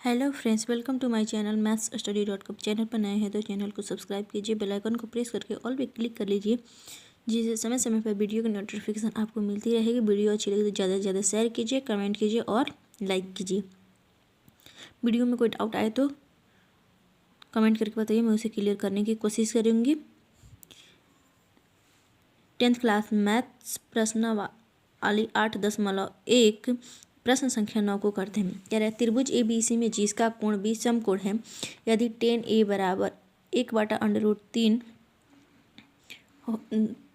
Hello friends, welcome to my channel mathsstudy.com। Channel पर नए हैं तो चैनल को सब्सक्राइब कीजिए, बेल आइकन को प्रेस करके ऑल पे क्लिक कर लीजिए, जिससे समय समय पर वीडियो की नोटिफिकेशन आपको मिलती रहेगी। वीडियो अच्छी लगे तो ज़्यादा से ज़्यादा शेयर कीजिए, कमेंट कीजिए और लाइक कीजिए। वीडियो में कोई डाउट आए तो कमेंट करके बताइए, मैं उसे क्लियर करने की कोशिश करूँगी। 10th क्लास मैथ्स प्रश्नावली 8.1 प्रश्न संख्या 9 को करते हैं। कह रहा है त्रिभुज ए बी सी में जिसका कोण भी समकोण है, यदि tan a बराबर 1/√3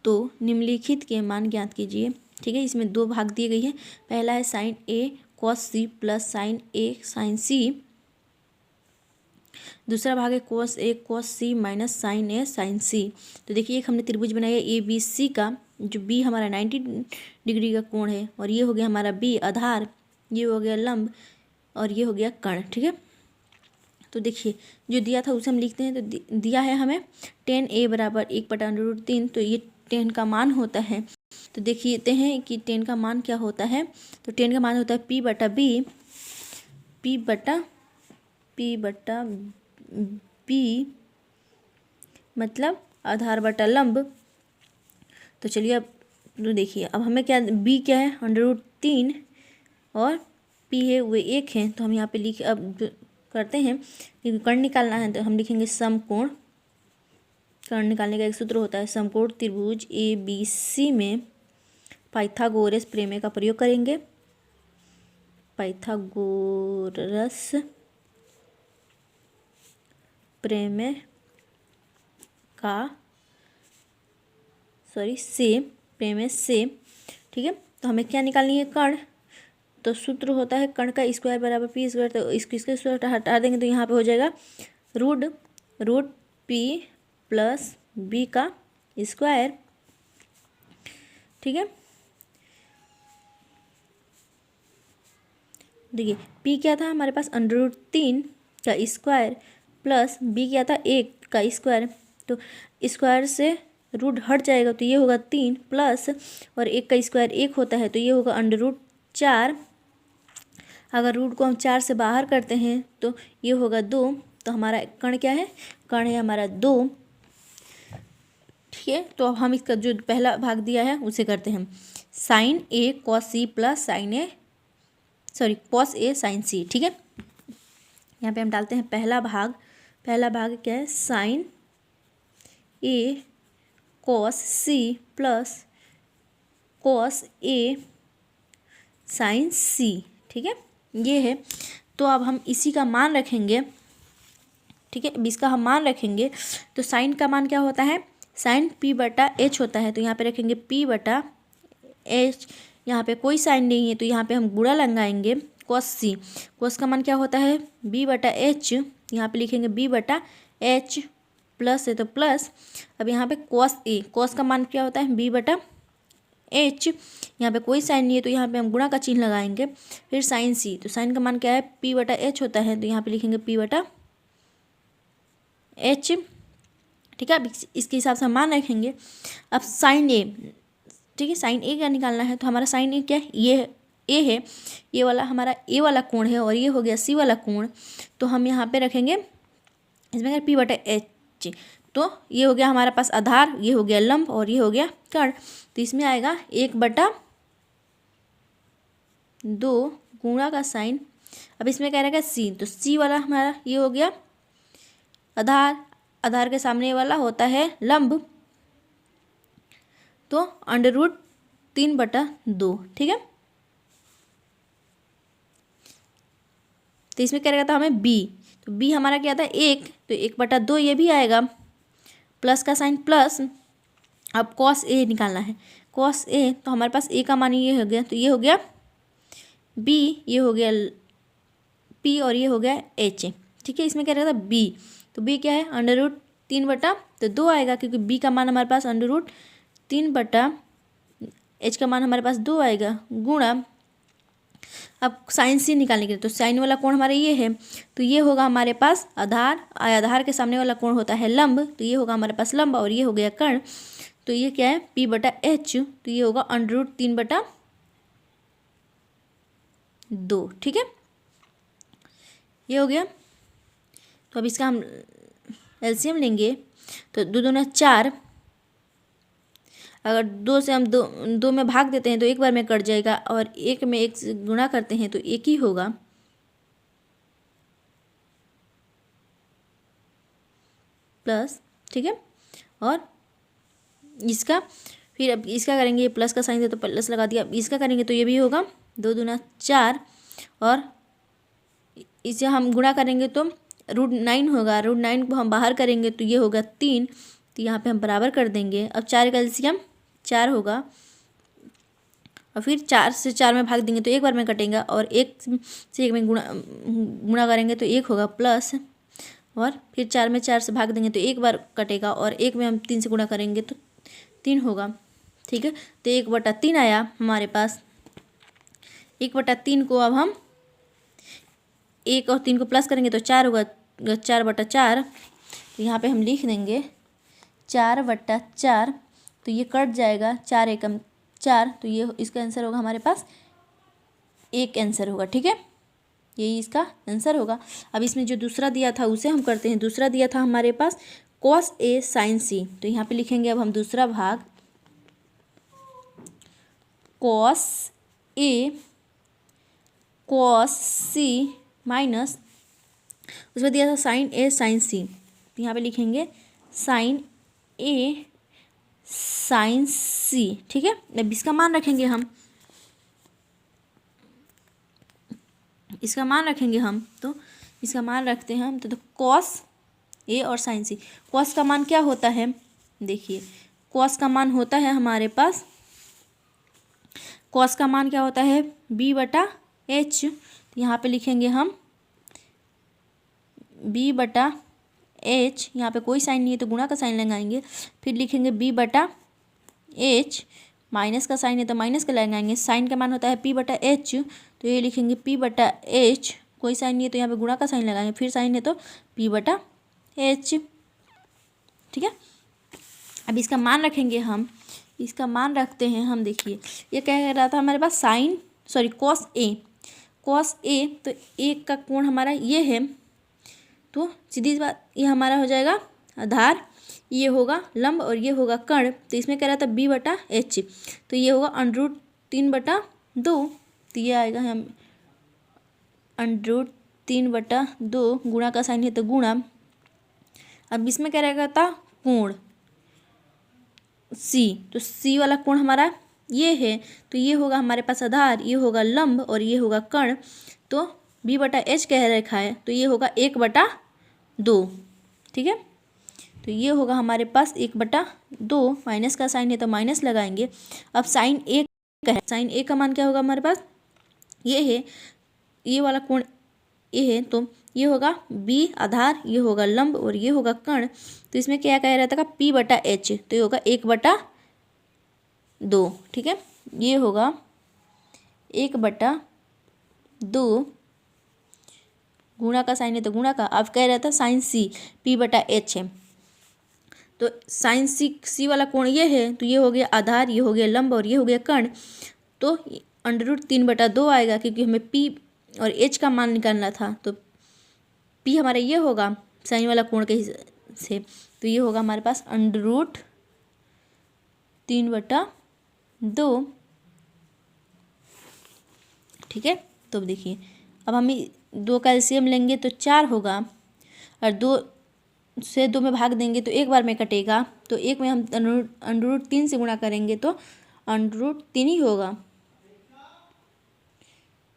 तो निम्नलिखित के मान ज्ञात कीजिए। ठीक है, इसमें दो भाग दिए गई है। पहला है sin a cos c plus sin a sin c। दूसरा भाग है cos a cos c minus sin a sin c। तो देखिए, एक हमने त्रिभुज बनाया ए बी सी का, जो बी हमारा 90 डिग्री का कोण है, और ये हो गया हमारा बी आधार, ये हो गया लंब, और ये हो गया कर्ण। ठीक है, तो देखिए जो दिया था उसे हम लिखते हैं। तो दिया है हमें tan a बराबर 1/√3, तो ये tan का मान होता है। तो देखते हैं कि tan का मान क्या होता है। तो tan का मान होता है p/b, p/b मतलब आधार बटा लंब। तो चलिए अब तो देखिए, अब हमें क्या, b क्या है √3 और p है वे 1 है। तो हम यहाँ पे अब करते हैं, क्योंकि कर्ण निकालना है तो हम लिखेंगे समकोण। कर्ण निकालने का एक सूत्र होता है समकोण त्रिभुज ए बी सी में पाइथागोरस प्रमेय का प्रयोग करेंगे। पाइथागोरस प्रमेय से। ठीक है, तो हमें क्या निकालनी है, कर्ण। तो सूत्र होता है कर्ण का स्क्वायर बराबर पी स्क्वायर। तो इसके स्क्वायर हटा देंगे तो यहाँ पे हो जाएगा रूट पी प्लस बी का स्क्वायर। ठीक है, देखिए पी क्या था हमारे पास √3 का स्क्वायर प्लस बी क्या था 1 का स्क्वायर। तो स्क्वायर से रूट हट जाएगा तो ये होगा 3 प्लस, और 1 का स्क्वायर 1 होता है तो ये होगा √4। अगर रूट को हम 4 से बाहर करते हैं तो ये होगा 2। तो हमारा कर्ण क्या है, कर्ण है हमारा 2। ठीक है, तो अब हम इसका जो पहला भाग दिया है उसे करते हैं। sin a cos c plus cos a sin c। ठीक है, यहाँ पे हम डालते हैं पहला भाग क्या है, sin a cos c plus cos a sin c। ठीक है, ये है। तो अब हम इसी का मान रखेंगे। ठीक है, अब इसका हम मान रखेंगे तो साइन का मान क्या होता है, साइन p/h होता है। तो यहाँ पे रखेंगे p/h। यहाँ पे कोई साइन नहीं है तो यहाँ पे हम गुणा लगाएंगे cos c। cos का मान क्या होता है b/h, यहाँ पे लिखेंगे b/h, प्लस है तो प्लस। अब यहाँ पे cos का मान क्या होता है b/h। यहाँ पे कोई साइन नहीं है तो यहाँ पे हम गुणा का चिन्ह लगाएंगे। फिर साइन c, तो साइन का मान क्या है p/h होता है, तो यहाँ पे लिखेंगे p/h। ठीक है, अब इसके हिसाब से हम मान रखेंगे। अब साइन ए, ठीक है, साइन ए क्या निकालना है। तो हमारा साइन ए क्या है, ये ए है, ये वाला हमारा ए वाला कोण है, और ये हो गया सी वाला कोण। तो हम यहाँ पे रखेंगे इसमें p/h। तो ये हो गया हमारे पास आधार, ये हो गया लंब, और ये हो गया कर्ण। तो इसमें आएगा 1/2 गुणा का साइन। अब इसमें क्या रहेगा सी, तो सी वाला हमारा ये हो गया आधार के सामने वाला होता है लंब, तो √3/2। ठीक है, तो इसमें क्या रहेगा था हमें बी, तो बी हमारा क्या था 1, तो 1/2 ये भी आएगा, प्लस का साइन प्लस। अब cos a निकालना है, cos a, तो हमारे पास a का मान ये हो गया, तो ये हो गया b, ये हो गया p, और ये हो गया h। ठीक है, इसमें क्या रहेगा b, तो b क्या है √3/2 आएगा, क्योंकि b का मान हमारे पास √3/h का मान हमारे पास 2 आएगा, गुणा। अब साइन सी निकालने के लिए, तो साइन वाला कोण हमारा ये है, तो ये होगा हमारे पास आधार के सामने वाला कोण होता है लंब, तो ये होगा हमारे पास लंब, और ये हो गया कर्ण। तो ये क्या है p/h, तो ये होगा √3/2। ठीक है, ये हो गया। तो अब इसका हम एलसीएम लेंगे तो 2 दूना 4, अगर 2 से हम 2 में भाग देते हैं तो एक बार में कट जाएगा, और 1 में 1 से गुणा करते हैं तो 1 ही होगा, प्लस। ठीक है, और इसका फिर अब इसका करेंगे, प्लस का साइन है तो प्लस लगा दिया। अब इसका करेंगे तो ये भी होगा 2 दूना 4, और इसे हम गुणा करेंगे तो √9 होगा। √9 को हम बाहर करेंगे तो ये होगा 3, तो यहाँ पे हम बराबर कर देंगे। अब 4 का एलसीएम 4 होगा, और फिर 4 से 4 में भाग देंगे तो एक बार में कटेगा, और 1 से 1 में गुणा करेंगे तो 1 होगा, प्लस। और फिर 4 में 4 से भाग देंगे तो एक बार कटेगा, और 1 में हम 3 से गुणा करेंगे तो 3 होगा। ठीक है, तो 1/3 आया हमारे पास। 1/3 को अब हम 1 और 3 को प्लस करेंगे तो 4 होगा, 4/4। तो यहाँ पे हम लिख देंगे 4/4, तो ये कट जाएगा, 4 एकम 4, तो ये इसका आंसर होगा हमारे पास 1 आंसर होगा। ठीक है, यही इसका आंसर होगा। अब इसमें जो दूसरा दिया था उसे हम करते हैं। दूसरा दिया था हमारे पास cos A sin C, तो यहाँ पे लिखेंगे अब हम दूसरा भाग cos A cos C minus उसमें दिया था sin A sin C, तो यहाँ पे लिखेंगे sin A sin C। ठीक है, अब इसका मान रखेंगे हम, इसका मान रखेंगे हम, तो इसका मान रखते हैं हम तो cos A और sin C। cos का मान क्या होता है, देखिए cos का मान होता है हमारे पास, cos का मान क्या होता है B/H। तो यहाँ पे लिखेंगे हम B/H, यहाँ पे कोई साइन नहीं है तो गुणा का साइन लगाएंगे, फिर लिखेंगे B/H, माइनस का साइन है तो माइनस का लगाएंगे। साइन का मान होता है P/H, तो ये लिखेंगे P/H, कोई साइन नहीं है तो यहाँ पे गुणा का साइन लगाएंगे, फिर साइन है तो P/H। ठीक है, अब इसका मान रखेंगे हम, इसका मान रखते हैं हम। देखिए ये कह रहा था हमारे पास cos A, तो एक का कोण हमारा ये है, तो सीधी बात ये हमारा हो जाएगा आधार, ये होगा लंब और ये होगा कर्ण। तो इसमें कह रहा था B/H, तो ये होगा √3/2, तो ये आएगा हम √3/2, गुणा का साइन है तो गुणा। अब इसमें क्या रहेगा था कोण C, तो C वाला कोण हमारा ये है, तो ये होगा हमारे पास आधार, ये होगा लंब और ये होगा कर्ण। तो B/H कह रखा है तो ये होगा 1/2। ठीक है, तो ये होगा हमारे पास 1/2, माइनस का साइन है तो माइनस लगाएंगे। अब साइन A का है, साइन A का मान क्या होगा हमारे पास, ये है, ये वाला कोण ये है, तो ये होगा B आधार, ये होगा लंब और ये होगा कर्ण। तो इसमें क्या कह रहा था P/H, तो ये होगा 1/2। ठीक है, ये होगा 1/2, गुणा का साइन है तो गुणा का। अब कह रहा था साइन C P/H है, तो साइन C वाला कोण ये है, तो ये हो गया आधार, ये हो गया लंब और ये हो गया कर्ण। तो √3/2 आएगा, क्योंकि हमें P और H का मान निकालना था, तो P हमारा ये होगा साइन वाला कोण के हिसाब से, तो ये होगा हमारे पास √3/2। ठीक है, तो देखिए अब हम 2 का एलसीएम लेंगे तो 4 होगा, और 2 से 2 में भाग देंगे तो एक बार में कटेगा, तो 1 में हम √3 से गुणा करेंगे तो √3 ही होगा।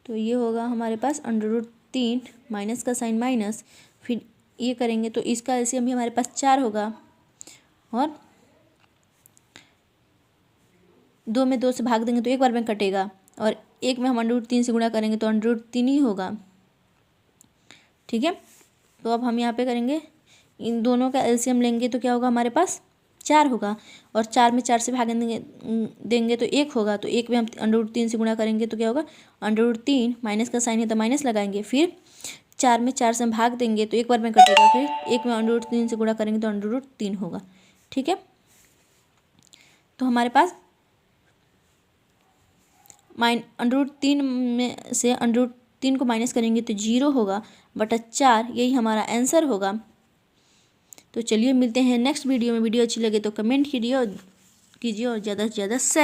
तो ये होगा हमारे पास √3, माइनस का साइन माइनस, फिर ये करेंगे तो इसका एलसीएम भी हमारे पास 4 होगा, और 2 में 2 से भाग देंगे तो एक बार में कटेगा, और 1 में हम √3 से गुणा करेंगे तो √3 ही होगा। ठीक है, तो अब हम यहाँ पे करेंगे, इन दोनों का एलसीएम लेंगे तो क्या होगा हमारे पास 4 होगा, और 4 में 4 से भाग देंगे तो 1 होगा, तो 1 में हम √3 से गुणा करेंगे तो क्या होगा √3, माइनस का साइन है तो माइनस लगाएंगे, फिर 4 में 4 से भाग देंगे तो एक बार में कटेगा, फिर 1 में √3 से गुणा करेंगे तो √3 होगा। ठीक है, तो हमारे पास √3 में से 3 को माइनस करेंगे तो 0 होगा बटा 4, यही हमारा आंसर होगा। तो चलिए मिलते हैं नेक्स्ट वीडियो में। वीडियो अच्छी लगे तो कमेंट कीजिए और ज़्यादा से ज़्यादा शेयर